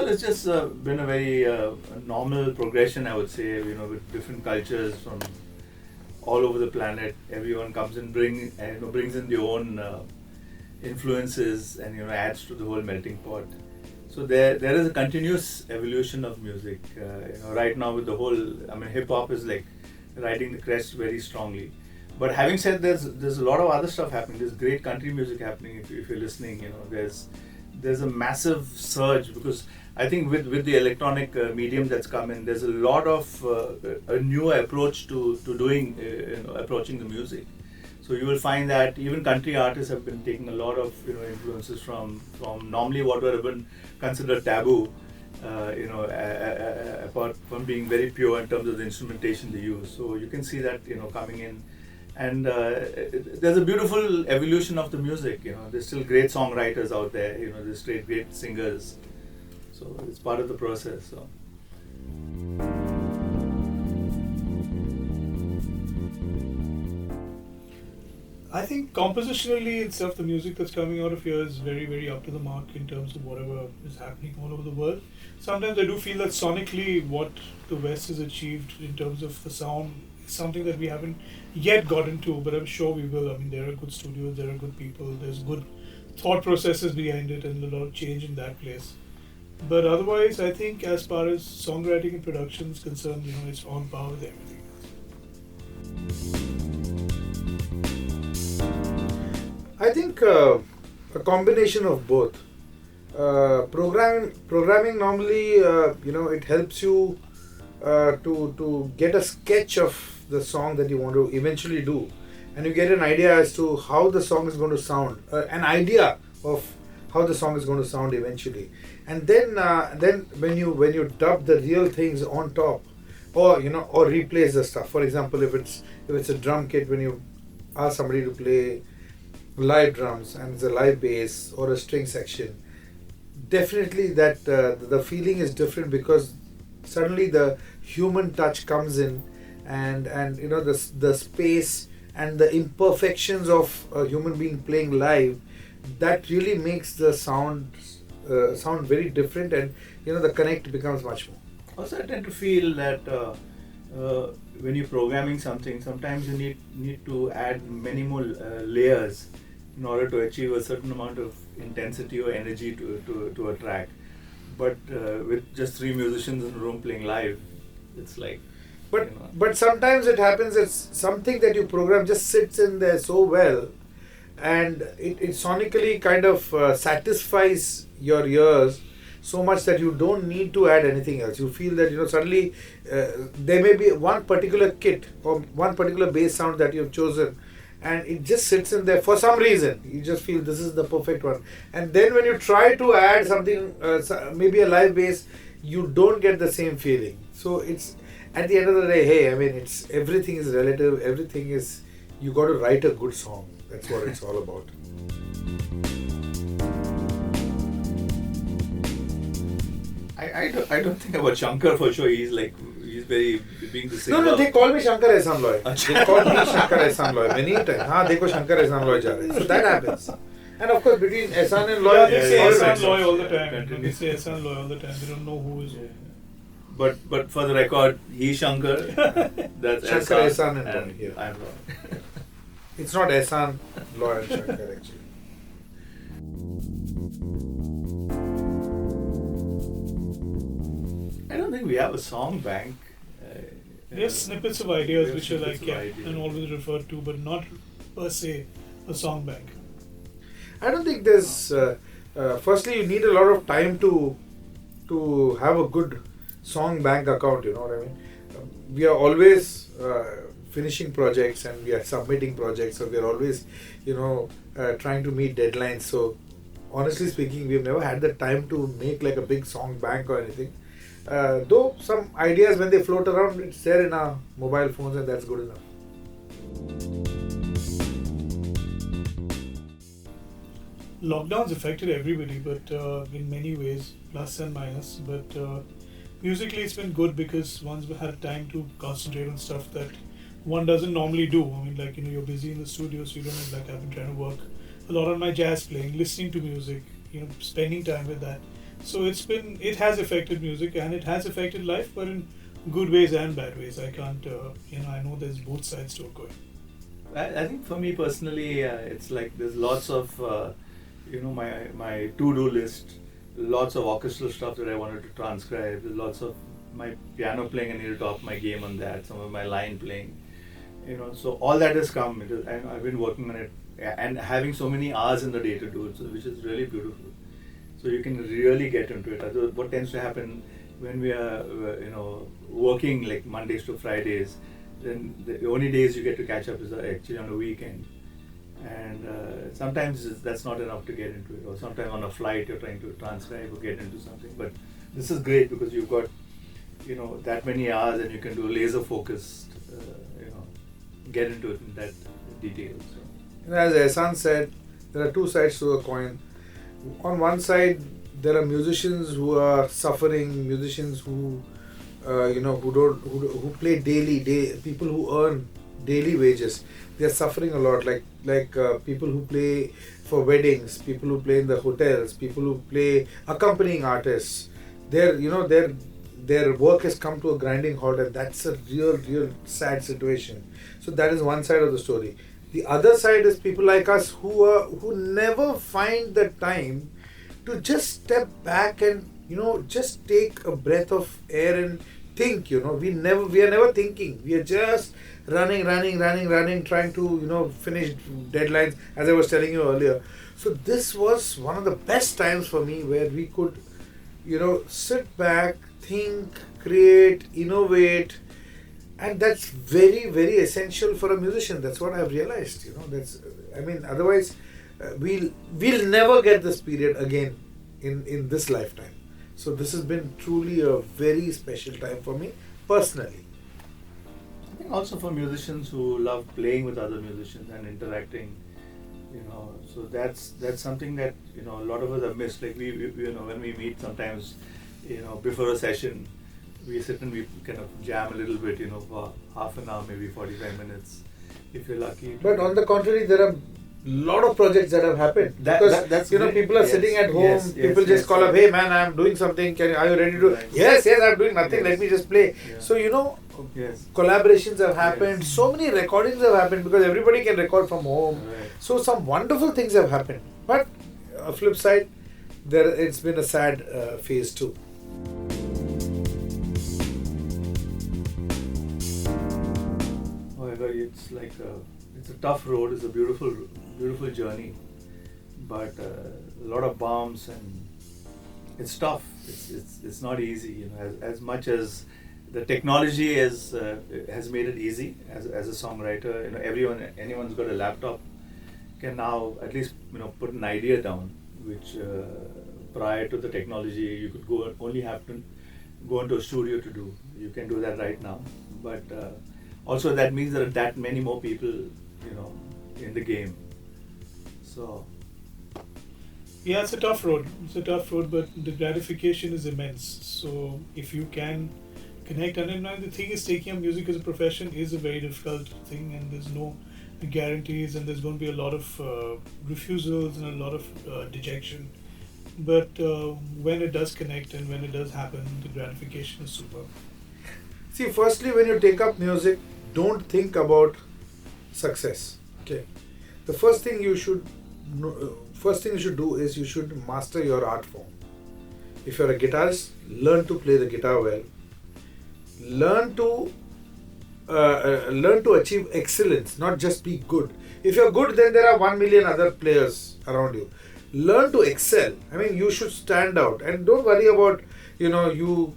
Well, it's just been a very normal progression, I would say. With different cultures from all over the planet, everyone comes and brings in their own influences, and adds to the whole melting pot. So there is a continuous evolution of music. Right now with the whole, hip hop is like riding the crest very strongly. But having said, there's a lot of other stuff happening. There's great country music happening. If you're listening, there's a massive surge, because I think with the electronic medium that's come in, there's a lot of a new approach to doing approaching the music. So you will find that even country artists have been taking a lot of influences from normally what would have been considered taboo, apart from being very pure in terms of the instrumentation they use. So you can see that coming in. And there's a beautiful evolution of the music. There's still great songwriters out there. There's great singers. So it's part of the process. So. I think compositionally itself, the music that's coming out of here is very, very up to the mark in terms of whatever is happening all over the world. Sometimes I do feel that sonically what the West has achieved in terms of the sound is something that we haven't yet gotten to, but I'm sure we will. There are good studios, there are good people, there's good thought processes behind it, and a lot of change in that place. But otherwise, I think as far as songwriting and production is concerned, it's on par with everything else. I think a combination of both. Programming normally, it helps you to get a sketch of the song that you want to eventually do, and you get an idea as to how the song is going to sound, an idea of how the song is going to sound eventually, and then when you dub the real things on top, or replace the stuff. For example, if it's a drum kit, when you ask somebody to play live drums and it's a live bass or a string section, definitely that the feeling is different, because suddenly the human touch comes in, and the space and the imperfections of a human being playing live, that really makes the sound very different, and the connect becomes much more. Also, I tend to feel that when you're programming something, sometimes you need to add many more layers in order to achieve a certain amount of intensity or energy to a track. But with just 3 musicians in a room playing live, it's like. But sometimes it happens that something that you program just sits in there so well, and it sonically kind of satisfies your ears so much that you don't need to add anything else. You feel that suddenly there may be one particular kit or one particular bass sound that you've chosen, and it just sits in there for some reason. You just feel this is the perfect one, and then when you try to add something, maybe a live bass, you don't get the same feeling. So it's, at the end of the day, it's everything is relative. Everything is, you got to write a good song. That's what it's all about. I don't think about Shankar for sure. He's very being the singer. No, they call me Shankar Ehsaan Loy. They call me Shankar Ehsaan Loy many times. Dekho Shankar Ehsaan Loy ja rahe. So that happens. And of course, between Ehsaan and Loy, they say Ehsaan Loy all the time. They say Ehsaan Loy all the time. They don't know who is who. But for the record, he's Shankar. That's Shankar Ehsaan and Loy. Yeah. I'm Loy. It's not Ehsaan Loy and Shankar actually. I don't think we have a song bank. There's snippets of ideas which are like kept and always referred to, but not per se a song bank. I don't think there's. Firstly, you need a lot of time to have a good song bank account. You know what I mean? We are always finishing projects and we are submitting projects, so we are always, trying to meet deadlines. So, honestly speaking, we've never had the time to make like a big song bank or anything. Though some ideas, when they float around, it's there in our mobile phones, and that's good enough. Lockdown's affected everybody, but in many ways, plus and minus. But musically, it's been good because one's had time to concentrate on stuff that one doesn't normally do. You're busy in the studio, so you don't have I've been trying to work a lot on my jazz playing, listening to music, spending time with that. So it has affected music and it has affected life, but in good ways and bad ways. I can't, I know there's both sides to a coin. I think for me personally, it's like there's lots of, my to-do list, lots of orchestral stuff that I wanted to transcribe. There's lots of my piano playing. I need to up my game on that. Some of my line playing, So all that has come. And I've been working on it and having so many hours in the day to do it, which is really beautiful. So you can really get into it. Otherwise, what tends to happen when we are, working like Mondays to Fridays, then the only days you get to catch up is actually on a weekend. And sometimes that's not enough to get into it. Or sometimes on a flight you're trying to transcribe or get into something. But this is great because you've got, that many hours and you can do laser focused, get into it in that detail. So. As Ehsaan said, there are two sides to a coin. On one side, there are musicians who are suffering, musicians who, who play daily, people who earn daily wages. They are suffering a lot, like people who play for weddings, people who play in the hotels, people who play accompanying artists. Their work has come to a grinding halt, and that's a real sad situation. So that is one side of the story. The other side is people like us who never find the time to just step back and just take a breath of air and think. We are never thinking. We are just running, trying to finish deadlines, as I was telling you earlier. So this was one of the best times for me where we could sit back, think, create, innovate. And that's very, very essential for a musician. That's what I've realized. Otherwise, we'll never get this period again in this lifetime. So this has been truly a very special time for me personally. I think also for musicians who love playing with other musicians and interacting, so that's something that a lot of us have missed. Like we when we meet sometimes, before a session, we sit and we kind of jam a little bit, for half an hour, maybe 45 minutes, if you're lucky. But on the contrary, there are a lot of projects that have happened. That's people are sitting at home, people just call up, hey man, I'm doing something, are you ready to? Right. Yes, I'm doing nothing, let me just play. Yeah. So, collaborations have happened, so many recordings have happened because everybody can record from home. Right. So some wonderful things have happened. But a flip side, it's been a sad phase too. It's like it's a tough road. It's a beautiful journey, but a lot of bumps and it's tough. It's not easy. As much as the technology has made it easy as a songwriter. Anyone's got a laptop can now at least put an idea down, which prior to the technology you could only have to go into a studio to do. You can do that right now, but also that means there are that many more people, in the game. So. Yeah, it's a tough road. But the gratification is immense. So if you can connect, and the thing is, taking up music as a profession is a very difficult thing, and there's no guarantees, and there's going to be a lot of refusals and a lot of dejection. But when it does connect and when it does happen, the gratification is superb. See, firstly, when you take up music, don't think about success. Okay, the first thing you should do is you should master your art form. If you're a guitarist, learn to play the guitar well. Learn to achieve excellence, not just be good. If you're good, then there are 1 million other players around you. Learn to excel. You should stand out, and don't worry about you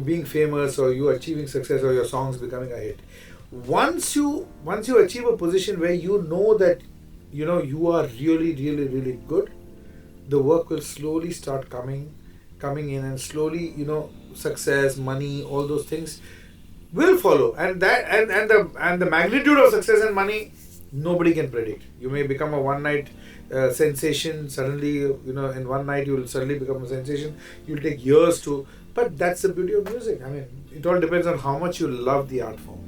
being famous or you achieving success or your songs becoming a hit. Once you achieve a position where you know that you are really good, the work will slowly start coming in, and slowly success, money, all those things will follow, and the magnitude of success and money nobody can predict. You may become a one night sensation suddenly. In one night you will suddenly become a sensation. You'll take years to, but that's the beauty of music. It all depends on how much you love the art form.